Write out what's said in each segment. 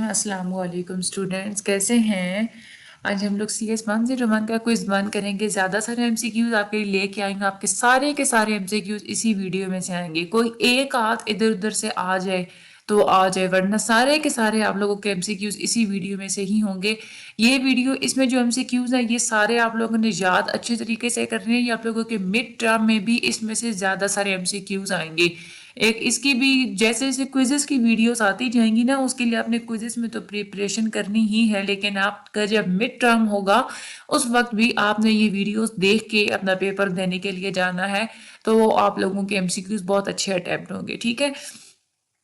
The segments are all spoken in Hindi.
अस्सलाम वालेकुम स्टूडेंट्स, कैसे हैं। आज हम लोग सी एस 101 का क्विज वन करेंगे। ज़्यादा सारे एमसीक्यूज आपके लिए लेके आएंगे। आपके सारे के सारे एमसीक्यूज इसी वीडियो में से आएंगे। कोई एक आध इधर उधर से आ जाए तो आ जाए, वरना सारे के सारे आप लोगों के एमसीक्यूज इसी वीडियो में से ही होंगे। ये वीडियो, इसमें जो एमसीक्यूज हैं ये सारे आप लोगों ने याद अच्छे तरीके से करने हैं। ये आप लोगों के मिड टर्म में भी इसमें से ज़्यादा सारे एमसीक्यूज आएंगे। एक इसकी भी जैसे जैसे क्विजेस की वीडियोस आती जाएंगी ना, उसके लिए आपने क्विजेस में तो प्रिपरेशन करनी ही है, लेकिन आपका जब मिड टर्म होगा उस वक्त भी आपने ये वीडियोस देख के अपना पेपर देने के लिए जाना है। तो आप लोगों के एमसीक्यूज बहुत अच्छे अटेम्प्ट होंगे, ठीक है।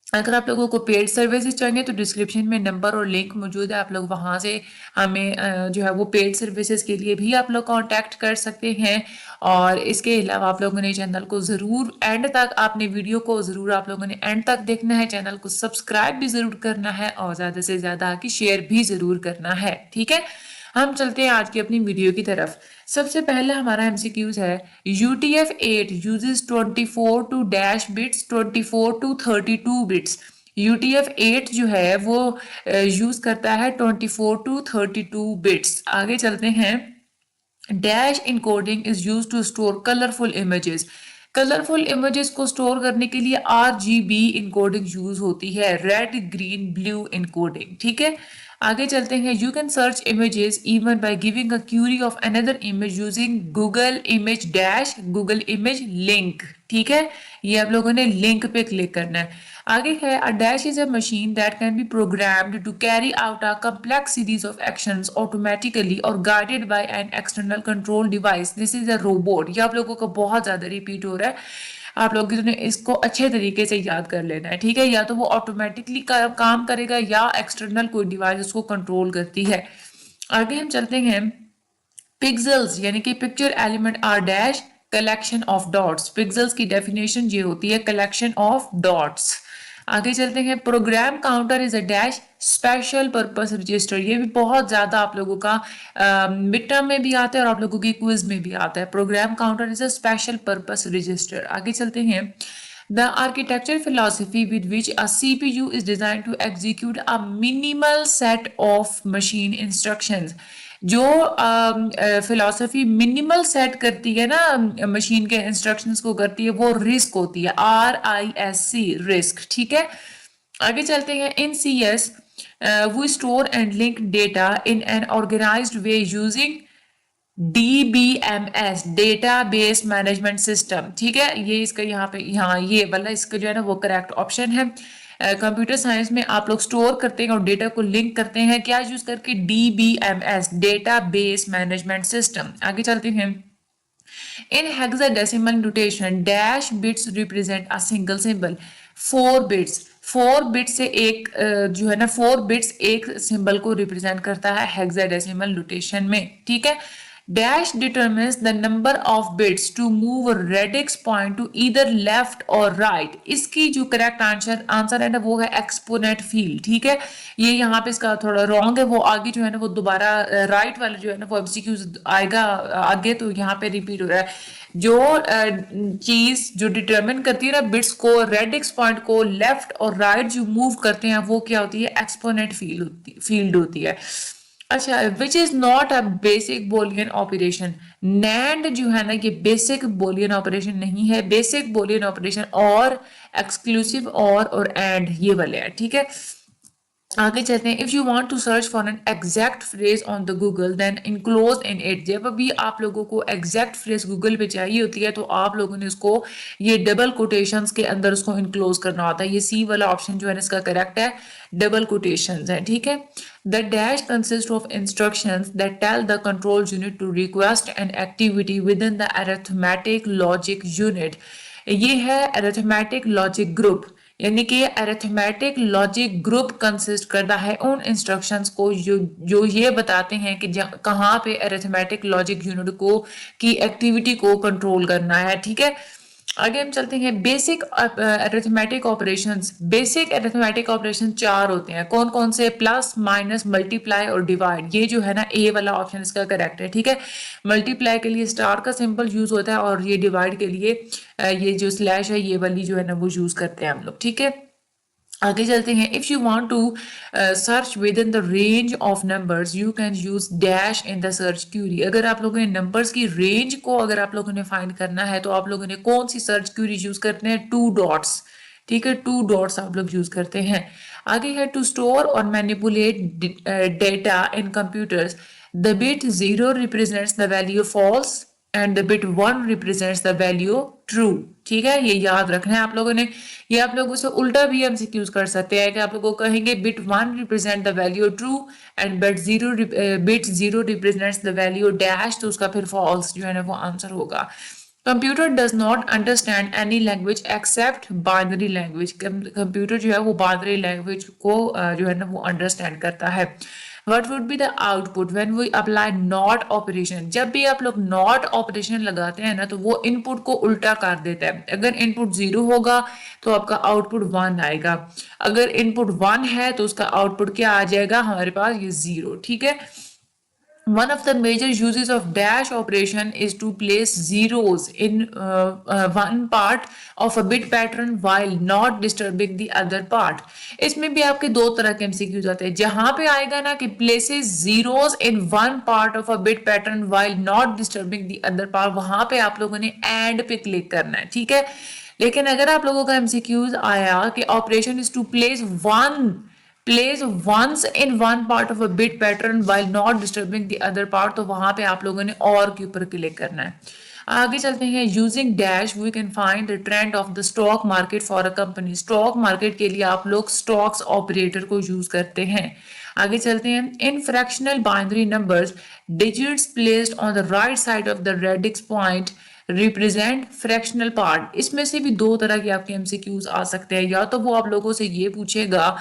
अगर आप लोगों को पेड सर्विसेज चाहिए तो डिस्क्रिप्शन में नंबर और लिंक मौजूद है, आप लोग वहां से हमें जो है वो पेड सर्विसेज के लिए भी आप लोग कांटेक्ट कर सकते हैं। और इसके अलावा आप लोगों ने चैनल को ज़रूर एंड तक, आपने वीडियो को ज़रूर आप लोगों ने एंड तक देखना है, चैनल को सब्सक्राइब भी ज़रूर करना है और ज़्यादा से ज़्यादा आके शेयर भी ज़रूर करना है, ठीक है। हम चलते हैं आज की अपनी वीडियो की तरफ। सबसे पहले हमारा एमसीक्यूज है, UTF-8 uses 24 to dash bits 24 to 32 bits। UTF-8 जो है वो यूज करता है 24 to 32 बिट्स। आगे चलते हैं। Dash encoding is use to store colourful images. Colourful images को स्टोर करने के लिए RGB इनकोडिंग यूज होती है, रेड ग्रीन ब्लू इनकोडिंग, ठीक है। आगे चलते हैं। You can search images even by giving a query of another image using Google image dash Google image link, ठीक है। ये आप लोगों ने लिंक पे क्लिक करना है। आगे है, a dash is a machine that can be programmed to carry out a complex series of actions automatically or guided by an external control device। This is a robot। ये आप लोगों को बहुत ज्यादा रिपीट हो रहा है, आप लोगों ने इसको अच्छे तरीके से याद कर लेना है, ठीक है। या तो वो ऑटोमेटिकली काम करेगा या एक्सटर्नल कोई डिवाइस उसको कंट्रोल करती है। आगे हम चलते हैं। पिक्सेल्स यानी कि picture element are dash collection of dots. Pixels की डेफिनेशन ये होती है कलेक्शन ऑफ डॉट्स। आगे चलते हैं। Program counter is a dash special purpose register. ये भी बहुत ज्यादा आप लोगों का मिड टर्म में भी आता है और आप लोगों की क्विज में भी आता है। Programme counter is a special purpose register. आगे चलते हैं। The architecture philosophy with which a CPU is designed to execute a minimal set of machine instructions। जो फिलॉसफी मिनिमल सेट करती है ना, मशीन के इंस्ट्रक्शंस को करती है, वो रिस्क होती है, RISC, रिस्क, ठीक है। आगे चलते हैं। इन CS we store and link data in an organized way using DBMS, data base management system, ठीक है। ये इसका यहाँ पे, यहाँ ये वाला इसका जो है ना वो करेक्ट ऑप्शन है। कंप्यूटर साइंस में आप लोग स्टोर करते हैं और डेटा को लिंक करते हैं, क्या यूज करके, DBMS, data base management system. आगे चलते हैं। In hexadecimal notation dash bits represent a single symbol. 4 बिट्स से एक जो है ना 4 बिट्स एक सिंबल को रिप्रेजेंट करता है हेक्साडेसिमल नोटेशन में, ठीक है। Dash determines the number of bits to move radix point to either left or right. इसकी जो करेक्ट आंसर है ना वो है एक्सपोनेंट फील्ड, ठीक है। ये यहाँ पे इसका थोड़ा रॉन्ग है, वो आगे जो है ना वो दोबारा राइट वाला जो है ना वो एमसीक्यू आएगा आगे, तो यहाँ पे रिपीट हो रहा है। जो चीज जो डिटरमिन करती है ना बिट्स को, रेडिक्स पॉइंट को लेफ्ट और राइट जो मूव करते हैं, वो क्या होती है, एक्सपोनेंट फील्ड होती है। अच्छा, which is not a basic Boolean operation. NAND जो है ना ये बेसिक बोलियन ऑपरेशन नहीं है। Basic Boolean operation or exclusive or and ये वाले हैं, ठीक है। आगे चलते हैं। If you want to search for an exact phrase on the Google then enclose in it. जब भी आप लोगों को एग्जैक्ट फ्रेज गूगल पे चाहिए होती है तो आप लोगों ने उसको ये डबल कोटेशंस के अंदर उसको इनक्लोज करना होता है। ये सी वाला ऑप्शन जो है इसका करेक्ट है, डबल कोटेशंस है, ठीक है। The dash consist of instructions that tell the control unit to request an activity within the arithmetic logic unit. ये है अरिथमेटिक लॉजिक ग्रुप, यानी कि अरिथमेटिक लॉजिक ग्रुप कंसिस्ट करता है उन इंस्ट्रक्शंस को जो ये बताते हैं कि कहाँ पे अरिथमेटिक लॉजिक यूनिट को की एक्टिविटी को कंट्रोल करना है, ठीक है। आगे हम चलते हैं। Basic arithmetic operations. Basic arithmetic operation 4 होते हैं, कौन कौन से, प्लस माइनस मल्टीप्लाई और डिवाइड। ये जो है ना ए वाला ऑप्शन इसका करेक्ट है, ठीक है। मल्टीप्लाई के लिए स्टार का सिंबल यूज होता है और ये डिवाइड के लिए ये जो स्लैश है ये वाली जो है ना वो यूज करते हैं हम लोग, ठीक है। आगे चलते हैं। If you want to search within the range of numbers you can use dash in the search query. अगर आप लोगों ने नंबर्स की रेंज को अगर आप लोगों ने फाइंड करना है तो आप लोगों ने कौन सी सर्च क्यूरी यूज करते हैं? To dots. ठीक है, टू डॉट्स आप लोग यूज करते हैं। आगे है टू स्टोर और manipulate data in computers the bit zero represents the value false and the bit one represents the value true. ठीक है, ये याद रखना है आप लोगों ने। ये आप लोगों से उल्टा भी हम यूज कर सकते हैं कि आप लोगों को कहेंगे bit one represent the value true and bit zero represents the value dash, तो उसका फिर फॉल्स जो है ना वो आंसर होगा। Computer does not understand any language except binary language. Computer जो है वो बाइनरी लैंग्वेज को जो है ना वो अंडरस्टैंड करता है। What would be the output when we apply not operation? जब भी आप लोग नॉट ऑपरेशन लगाते हैं ना तो वो इनपुट को उल्टा कर देता है। अगर इनपुट जीरो होगा तो आपका आउटपुट वन आएगा, अगर इनपुट वन है तो उसका आउटपुट क्या आ जाएगा हमारे पास? ये जीरो। ठीक है, one of the major uses of dash operation is to place zeros in one part of a bit pattern while not disturbing the other part. इसमें भी आपके दो तरह के MCQs आते हैं। जहां पे आएगा ना कि places zeros in one part of a bit pattern while not disturbing the other part, वहां पे आप लोगों ने and पे क्लिक करना है। ठीक है, लेकिन अगर आप लोगों का MCQs आया कि operation is to place once in one part of a bit pattern while not disturbing the other part, तो वहां पे आप लोगों ने और के ऊपर क्लिक करना है। आगे चलते हैं। Using dash we can find the trend of the stock market for a company. Stock market के लिए आप लोग स्टॉक्स ऑपरेटर को यूज करते हैं। आगे चलते हैं। In fractional binary numbers digits placed on the right side of the radix point represent fractional part. इसमें से भी दो तरह के आपके MCQs आ सकते हैं। या तो वो आप लोगों से ये पूछेगा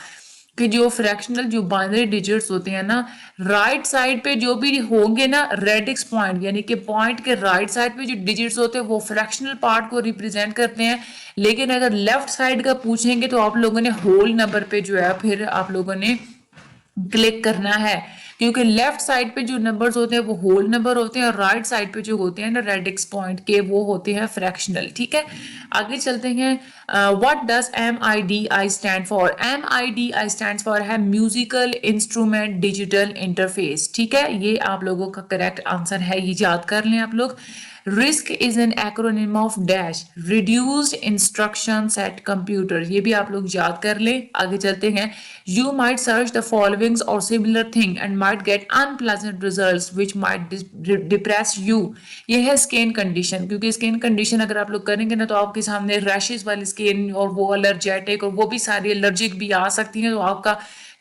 कि जो फ्रैक्शनल जो बाइनरी डिजिट्स होते हैं ना, राइट साइड पे जो भी होंगे ना रेडिक्स पॉइंट, यानी कि पॉइंट के राइट साइड पे जो डिजिट्स होते हैं वो फ्रैक्शनल पार्ट को रिप्रेजेंट करते हैं। लेकिन अगर लेफ्ट साइड का पूछेंगे तो आप लोगों ने होल नंबर पे जो है फिर आप लोगों ने क्लिक करना है, क्योंकि लेफ्ट साइड पे जो नंबर्स होते हैं वो होल नंबर होते हैं और राइट साइड पे जो होते हैं ना रेडिक्स पॉइंट के वो होते हैं फ्रैक्शनल। ठीक है, आगे चलते हैं। What does MIDI stand for? MIDI stand for है म्यूजिकल इंस्ट्रूमेंट डिजिटल इंटरफेस। ठीक है, ये आप लोगों का करेक्ट आंसर है, ये याद कर लें आप लोग। Risk is an acronym of dash reduced instruction set computer. ये भी आप लोग याद कर लें। आगे चलते हैं। You might search the followings और similar thing and might get unpleasant results which might depress you. ये है स्किन कंडीशन, क्योंकि स्किन कंडीशन अगर आप लोग करेंगे ना तो आपके सामने रैशेस वाली स्किन और वो एलर्जेटिक और वो भी सारी एलर्जिक भी आ सकती हैं, तो आपका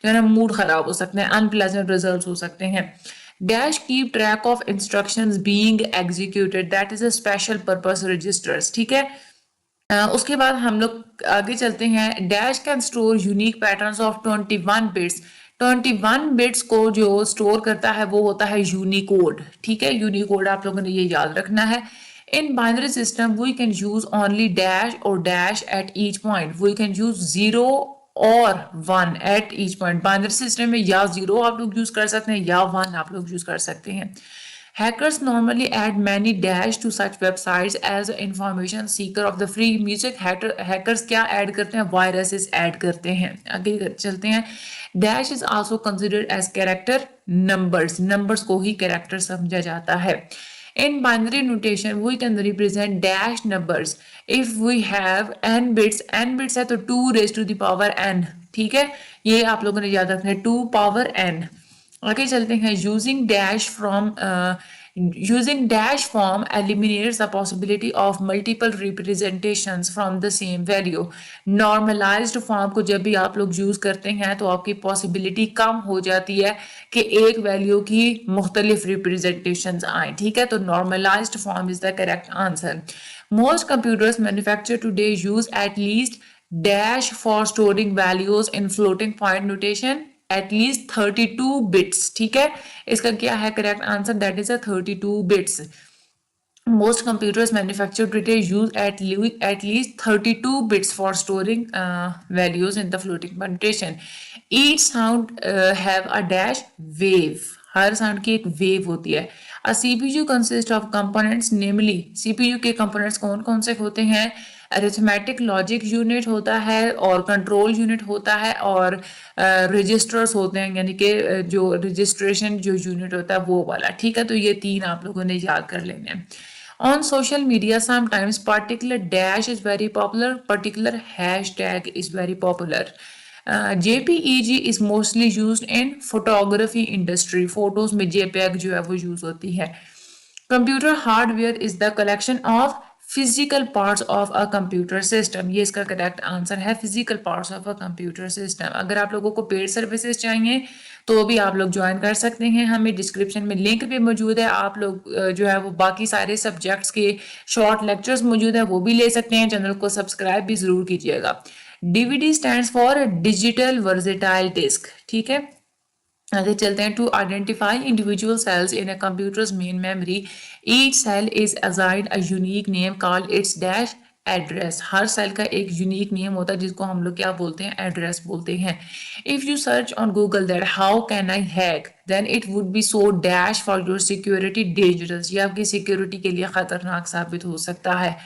जो है ना मूड खराब हो सकता है, अनप्लेजेंट रिजल्ट्स हो सकते हैं। Dash keep track of instructions being executed, that is a special purpose registers। ठीक है, उसके बाद हम लोग आगे चलते हैं। Dash can store unique patterns of 21 bits. 21 bits को जो स्टोर करता है वो होता है यूनिकोड। ठीक है, यूनिकोड आप लोगों ने ये याद रखना है। In binary system we can use only dash और dash at each point. We can use zero और one at each point. Binary system में या जीरो आप लोग यूज कर सकते हैं या वन आप लोग यूज कर सकते हैं। Hackers normally add many dash to such websites as information seeker of the free music। hackers क्या ऐड करते हैं? वायरसेस ऐड करते हैं। आगे चलते हैं। Dash is also considered as character numbers. Numbers को ही कैरेक्टर समझा जाता है। In binary notation, we can represent dash numbers if we have n bits। n bits है तो 2 raised to the power n। ठीक है, ये आप लोगों ने याद रखना है, 2 power n। आगे चलते हैं। Using dash form eliminates the possibility of multiple representations from the same value। Normalized form को जब भी आप लोग यूज करते हैं तो आपकी पॉसिबिलिटी कम हो जाती है कि एक वैल्यू की मुख्तलिफ रिप्रेजेंटेशंस आए। ठीक है, तो normalized form is the correct answer। Most computers manufactured today use at least dash for storing values in floating point notation at least 32 bits। ठीक है, इसका क्या है correct answer? That is 32 bits। Most computers manufactured today use at least 32 bits for storing values in the floating point notation। Each sound have a dash wave। Her sound की एक वेव होती है। A CPU consists of components, namely CPU के components कौन कौन से होते हैं? अरिथमेटिक लॉजिक यूनिट होता है और कंट्रोल यूनिट होता है और रजिस्टर्स होते हैं, यानी कि जो रजिस्ट्रेशन जो यूनिट होता है वो वाला। ठीक है, तो ये तीन आप लोगों ने याद कर लेने हैं। On social media, sometimes particular dash is very popular, particular hashtag is very popular. JPEG is mostly used in photography industry. Photos में JPEG जो है वो यूज होती है। Computer hardware is the collection of physical parts of a computer system. ये इसका करेक्ट आंसर है, physical parts of a computer system. अगर आप लोगों को पेड सर्विसेज चाहिए तो भी आप लोग ज्वाइन कर सकते हैं, हमें डिस्क्रिप्शन में लिंक भी मौजूद है। आप लोग जो है वो बाकी सारे सब्जेक्ट्स के शॉर्ट लेक्चर्स मौजूद है, वो भी ले सकते हैं। चैनल को सब्सक्राइब भी जरूर कीजिएगा। DVD stands for digital versatile disc. ठीक है, आगे चलते हैं। To identify individual cells in a computer's main memory, each cell is assigned a unique name called its dash address. हर सेल का एक यूनिक नेम होता है जिसको हम लोग क्या बोलते हैं, एड्रेस बोलते हैं। If you search on Google that how can I hack, then it would be so dash for your security dangerous. ये आपकी सिक्योरिटी के लिए खतरनाक साबित हो सकता है।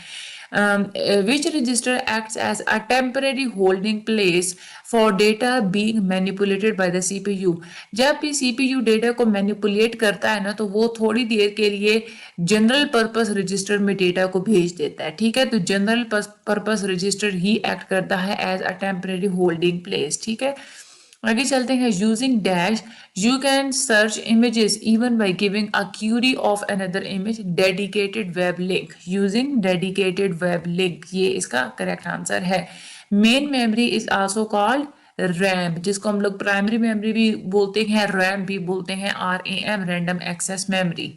Which register acts as a temporary holding place for data being manipulated by the CPU। जब भी CPU डेटा को मैनिपुलेट करता है ना, तो वो थोड़ी देर के लिए जनरल पर्पस रजिस्टर में डेटा को भेज देता है। ठीक है, तो जनरल पर्पस रजिस्टर ही एक्ट करता है as a temporary holding place. ठीक है, आगे चलते हैं। Using dash you can search images even by giving a query of another image, dedicated web link. Using dedicated web link, ये इसका करेक्ट आंसर है। Main memory is also called RAM, जिसको हम लोग प्राइमरी मेमोरी भी बोलते हैं, रैम भी बोलते हैं, RAM रैंडम एक्सेस मेमोरी।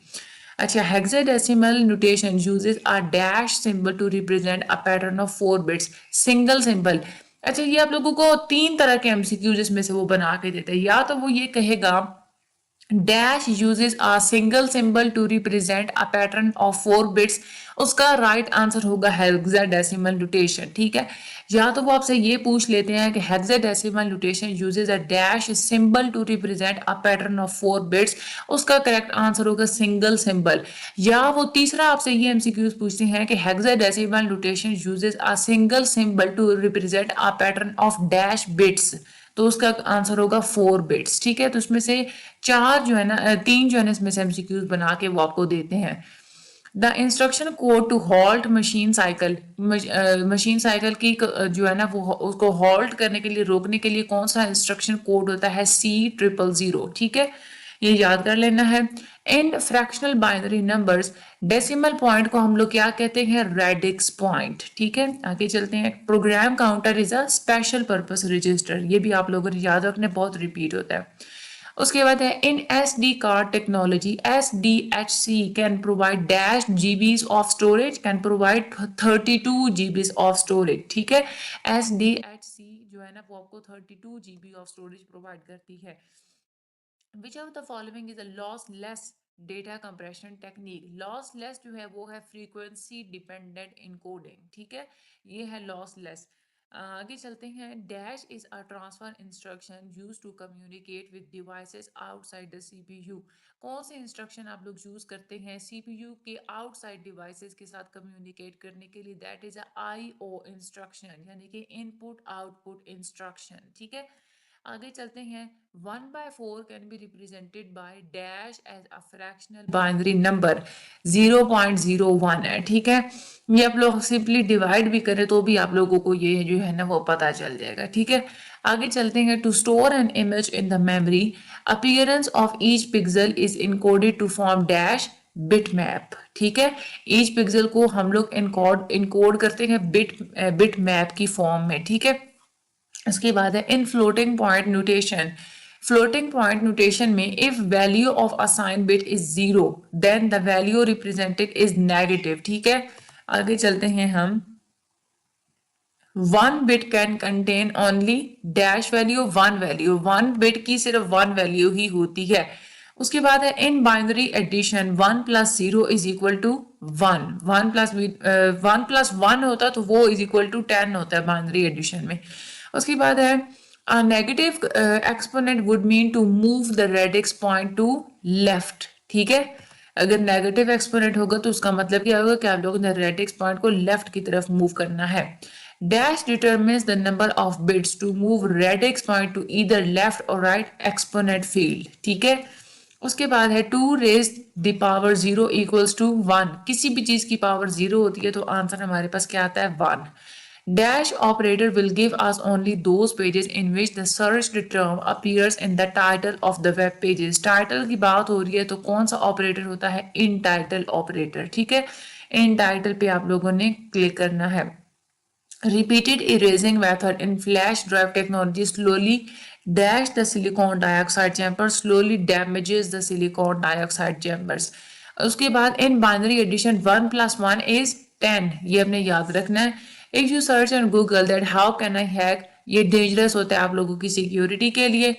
अच्छा, hexadecimal notation uses a dash symbol to represent a pattern of 4 bits, single symbol. अच्छा, ये आप लोगों को तीन तरह के एमसीक्यू जिसमें से वो बना के देते हैं। या तो वो ये कहेगा dash uses a single symbol to represent a pattern of 4 bits, उसका राइट आंसर होगा हेक्साडेसिमल नोटेशन। ठीक है, या तो वो आपसे ये पूछ लेते हैं कि hexadecimal notation uses a dash symbol to represent a pattern of 4 bits, उसका करेक्ट आंसर होगा सिंगल सिंबल। या वो तीसरा आपसे ये एमसीक्यूज पूछते हैं कि hexadecimal notation uses a single symbol to represent a pattern of dash bits, तो उसका आंसर होगा 4 बिट्स। ठीक है, तो उसमें से चार जो है ना, तीन जो है ना इसमें से एमसीक्यूज बना के वो आपको देते हैं। The instruction code to halt machine cycle, machine cycle की जो है ना वो उसको हॉल्ट करने के लिए, रोकने के लिए कौन सा इंस्ट्रक्शन कोड होता है, C000। ठीक है, ये याद कर लेना है। In fractional binary numbers decimal point को हम लोग क्या कहते हैं, रेडिक्स पॉइंट। ठीक है, आगे चलते हैं। Program counter is a special purpose register, ये भी आप लोगों ने याद रखने, बहुत रिपीट होता है। उसके बाद है इन SD card technology SDHC can provide dash GBs of storage, can provide 32 GBs of storage. ठीक है, SDHC जो है ना वो आपको 32 GB ऑफ स्टोरेज प्रोवाइड करती है। Which of the following is a lossless data compression technique. Lossless जो है वो है फ्रीक्वेंसी डिपेंडेंट इनकोडिंग। ठीक है, ये है लॉसलेस। आगे चलते हैं। Dash is a transfer instruction use to communicate with devices outside the CPU। कौन से इंस्ट्रक्शन आप लोग यूज करते हैं CPU के आउटसाइड डिवाइसेस के साथ कम्युनिकेट करने के लिए, that is a IO instruction, यानी कि इनपुट आउटपुट इंस्ट्रक्शन। ठीक है, आगे चलते हैं। 1/4 can be represented by dash as a fractional binary number, 0.01 है। ठीक है, ये आप लोग सिंपली डिवाइड भी करें तो भी आप लोगों को ये जो है ना वो पता चल जाएगा। ठीक है, आगे चलते हैं। To store an image in the memory, appearance of each pixel is encoded to form dash bit map. ठीक है, ईच पिक्सल को हम लोग इनकोड करते हैं बिट मैप की फॉर्म में। ठीक है, इसके बाद है in floating point notation. Floating point notation में if value of a sign bit is 0 then the value represented is negative. ठीक है, आगे चलते हैं हम। 1 bit can contain only dash value, 1 value, 1 bit की सिर्फ 1 वैल्यू ही होती है। उसके बाद है in binary addition 1 + 0 is equal to 1, 1 + 1 होता तो वो इज इक्वल टू 10 होता है बाइनरी एडिशन में। उसके बाद है a negative exponent would mean to move the radix point to left। ठीक है, अगर नेगेटिव एक्सपोनेंट होगा तो उसका मतलब क्या होगा कि आप लोगों ने रेडिक्स पॉइंट को लेफ्ट की तरफ मूव करना है। Dash determines the number of bits to move radix point to either left or right exponent field. ठीक है, उसके बाद है two raise the power zero equals to one. किसी भी चीज की पावर जीरो होती है तो आंसर हमारे पास क्या आता है, one. Dash operator will give us only those pages in which the searched term appears in the title of the web pages. Title की बात हो रही है तो कौन सा ऑपरेटर होता है, इन टाइटल ऑपरेटर। ठीक है, इन टाइटल पे आप लोगों ने क्लिक करना है। Repeated erasing method in flash drive technology slowly dash the silicon dioxide chamber, slowly damages the silicon dioxide chambers. उसके बाद in binary addition 1 plus 1 is 10, ये अपने याद रखना है। If you search on Google that how can I hack, ये डेंजरस होता है आप लोगों की सिक्योरिटी के लिए।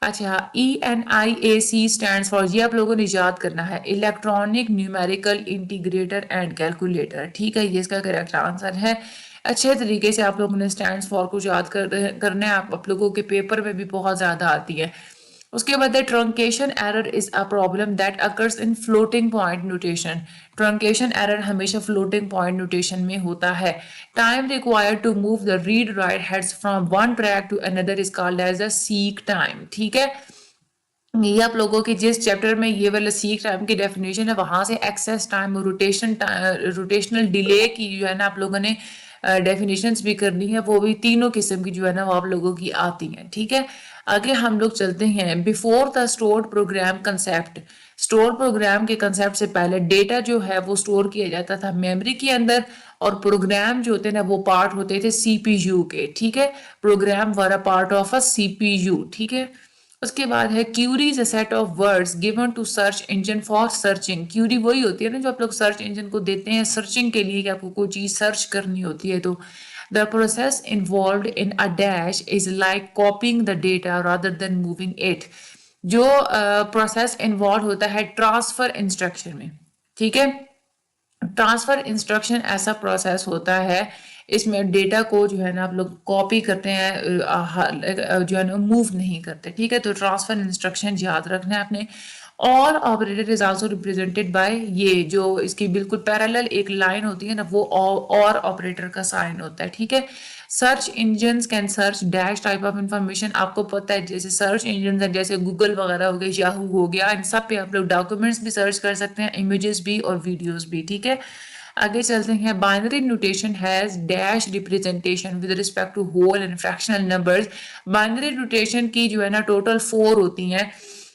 अच्छा, ENIAC स्टैंड्स फॉर, ये आप लोगों ने याद करना है, electronic numerical integrator and calculator. ठीक है, ये इसका करेक्ट आंसर है। अच्छे तरीके से आप लोगों ने स्टैंड्स फॉर को याद करना है, आप लोगों के पेपर में भी बहुत ज्यादा आती है। उसके बाद है truncation error is a problem that occurs in floating point notation. Truncation error हमेशा फ्लोटिंग पॉइंट नोटेशन में होता है। Time required to move the read write heads from one track to another is called as a seek time. ठीक है, ये आप लोगों के जिस चैप्टर में ये वाला सीक टाइम की डेफिनेशन है वहां से एक्सेस टाइम और रोटेशनल डिले की जो है ना आप लोगों ने डेफिनेशंस भी करनी है, वो भी तीनों किस्म की जो है ना वो आप लोगों की आती हैं। ठीक है, आगे हम लोग चलते हैं। Before the stored program concept, store programme के कंसेप्ट से पहले डेटा जो है वो स्टोर किया जाता था मेमोरी के अंदर, और प्रोग्राम जो होते हैं ना वो पार्ट होते थे सीपीयू के। ठीक है, program were a part of a CPU. ठीक है, उसके बाद है query is a set of words given to search engine for searching. Query वही होती है ना जो आप लोग सर्च इंजन को देते हैं सर्चिंग के लिए कि आपको कोई चीज सर्च करनी होती है। तो the process involve in a dash is like copying the data rather than moving it. जो प्रोसेस इन्वॉल्व होता है ट्रांसफर इंस्ट्रक्शन में। ठीक है, ट्रांसफर इंस्ट्रक्शन ऐसा प्रोसेस होता है, इसमें डेटा को जो है ना आप लोग कॉपी करते हैं, जो है ना मूव नहीं करते। ठीक है, तो ट्रांसफर इंस्ट्रक्शन याद रखना है आपने। और operator is also represented by, ये जो इसकी बिल्कुल पैरेलल एक लाइन होती है ना वो और ऑपरेटर का साइन होता है। ठीक है, search engine can search dash type of information. आपको पता है जैसे सर्च इंजन है जैसे गूगल वगैरह हो गया, याहू हो गया, इन सब पे आप लोग डॉक्यूमेंट्स भी सर्च कर सकते हैं, इमेजेस भी और वीडियोस भी। ठीक है, आगे चलते हैं। Binary notation has dash representation with respect to whole and fractional numbers. Binary notation की जो है ना टोटल 4 होती हैं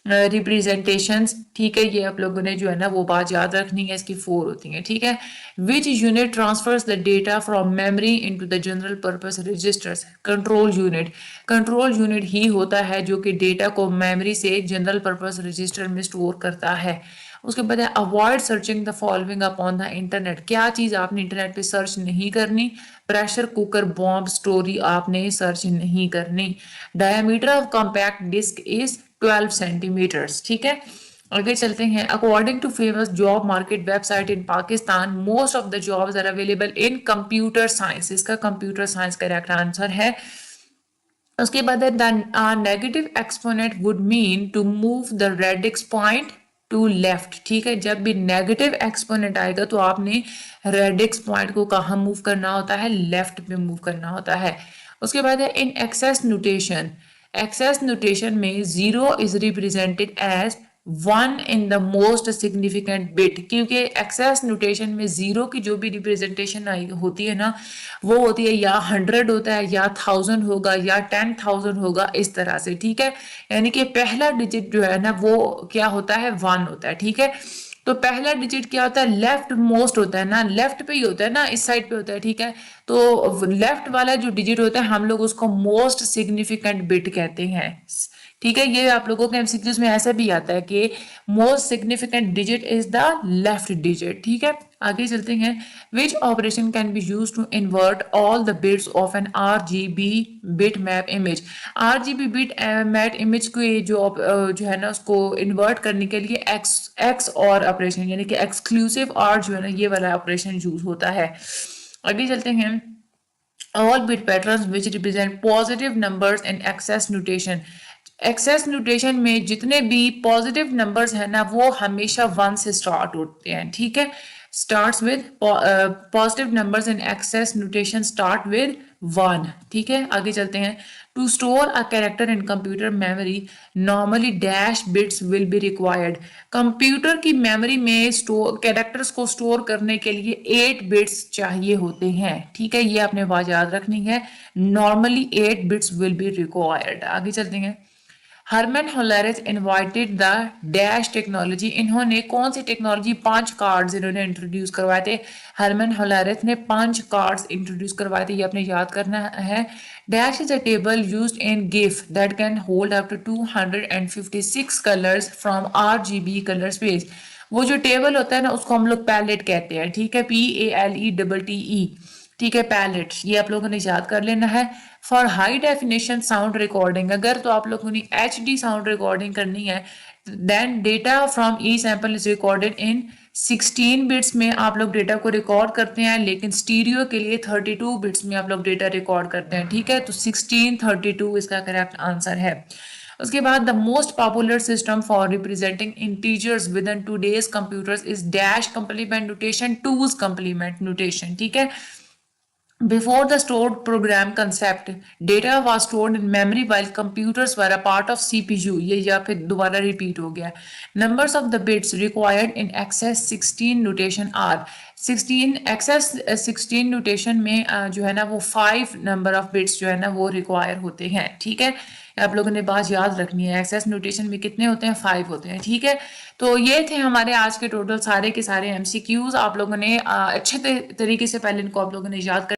रिप्रेजेंटेशंस। ठीक है, ये आप लोगों ने जो है ना वो बात याद रखनी है, इसकी 4 होती हैं। ठीक है, which unit transfers the data from memory into the general purpose registers. Control unit, control unit ही होता है जो कि डेटा को मेमोरी से जनरल पर्पस रजिस्टर में स्टोर करता है। उसके बाद है avoid searching the following upon the internet. क्या चीज आपने इंटरनेट पे सर्च नहीं करनी, प्रेशर कुकर बॉम्ब स्टोरी आपने सर्च नहीं करनी। Diameter of compact disc is 12 centimetres. ठीक है, आगे चलते हैं। According to famous job market website in Pakistan most of the jobs are available in computer science. इसका कंप्यूटर साइंस करेक्ट आंसर है। उसके बाद negative exponent would mean to move the radix point to left. ठीक है, जब भी नेगेटिव एक्सपोनेंट आएगा तो आपने रेडिक्स पॉइंट को कहाँ मूव करना होता है, लेफ्ट पे मूव करना होता है। उसके बाद है in excess notation, excess notation में zero is represented as one in the most significant bit. क्योंकि एक्सेस नोटेशन में जीरो की जो भी रिप्रेजेंटेशन आई होती है ना वो होती है या 100 होता है या 1000 होगा या 10,000 होगा, इस तरह से। ठीक है, यानी कि पहला डिजिट जो है ना वो क्या होता है, 1 होता है। ठीक है, तो पहला डिजिट क्या होता है, लेफ्ट मोस्ट होता है ना, लेफ्ट पे ही होता है ना, इस साइड पे होता है। ठीक है, तो लेफ्ट वाला जो डिजिट होता है हम लोग उसको मोस्ट सिग्निफिकेंट बिट कहते हैं। ठीक है, ये आप लोगों के एमसीक्यूज में ऐसा भी आता है कि most significant digit is the left digit. ठीक है, आगे चलते हैं। Which operation can be use to invert all the bits of an RGB bit map image. RGB bit map image को जो है ना उसको इन्वर्ट करने के लिए एक्स और ऑपरेशन यानी कि एक्सक्लूसिव और जो है ना ये वाला ऑपरेशन यूज होता है। आगे चलते हैं। All bit patterns which represent positive numbers in excess notation, excess notation में जितने भी पॉजिटिव नंबर्स हैं ना वो हमेशा 1 से स्टार्ट होते हैं, ठीक है। Starts with positive numbers in excess notation start with 1, ठीक है। आगे चलते हैं। To store a character in computer memory normally dash bits will be required. Computer की मेमोरी में स्टोर कैरेक्टर्स को स्टोर करने के लिए 8 बिट्स चाहिए होते हैं, ठीक है। ये आपने बात याद रखनी है, normally 8 bits will be required. आगे चलते हैं। Herman Hollerith invited the dash technology. इन्होंने कौन सी टेक्नोलॉजी, 5 कार्ड्स इन्होंने इंट्रोड्यूस करवाए थे। हरमन होलेरिस ने 5 कार्ड्स इंट्रोड्यूस करवाए थे, ये आपने याद करना है। Dash is a table used in GIF that can hold up to 256 colours from RGB colour space. वो जो टेबल होता है ना उसको हम लोग पैलेट कहते हैं, ठीक है। PALETTE, ठीक है, पैलेट। ये आप लोगों ने याद कर लेना है। For high definition sound recording, अगर तो आप लोगों ने HD साउंड रिकॉर्डिंग करनी है, then data from each sample is recorded in 16 bits में आप लोग डेटा को रिकॉर्ड करते हैं, लेकिन स्टीरियो के लिए 32 बिट्स में आप लोग डेटा रिकॉर्ड करते हैं, ठीक है। तो 1632 इसका करेक्ट आंसर है। उसके बाद the most popular system for representing integers with in today's computers is dash complement notation, twos complement notation, ठीक है। Before the stored program concept, data was stored in memory while computers were a part of CPU. ये या फिर दोबारा रिपीट हो गया। Numbers of the bits required in access 16 notation are 16 access 16 notation में जो है ना वो 5 number of bits जो है ना वो require होते हैं, ठीक है। आप लोगों ने बात याद रखनी है, एक्सेस नोटेशन में कितने होते हैं, 5 होते हैं, ठीक है। तो ये थे हमारे आज के टोटल सारे के सारे MCQs। आप लोगों ने अच्छे तरीके से पहले इनको आप लोगों ने याद कर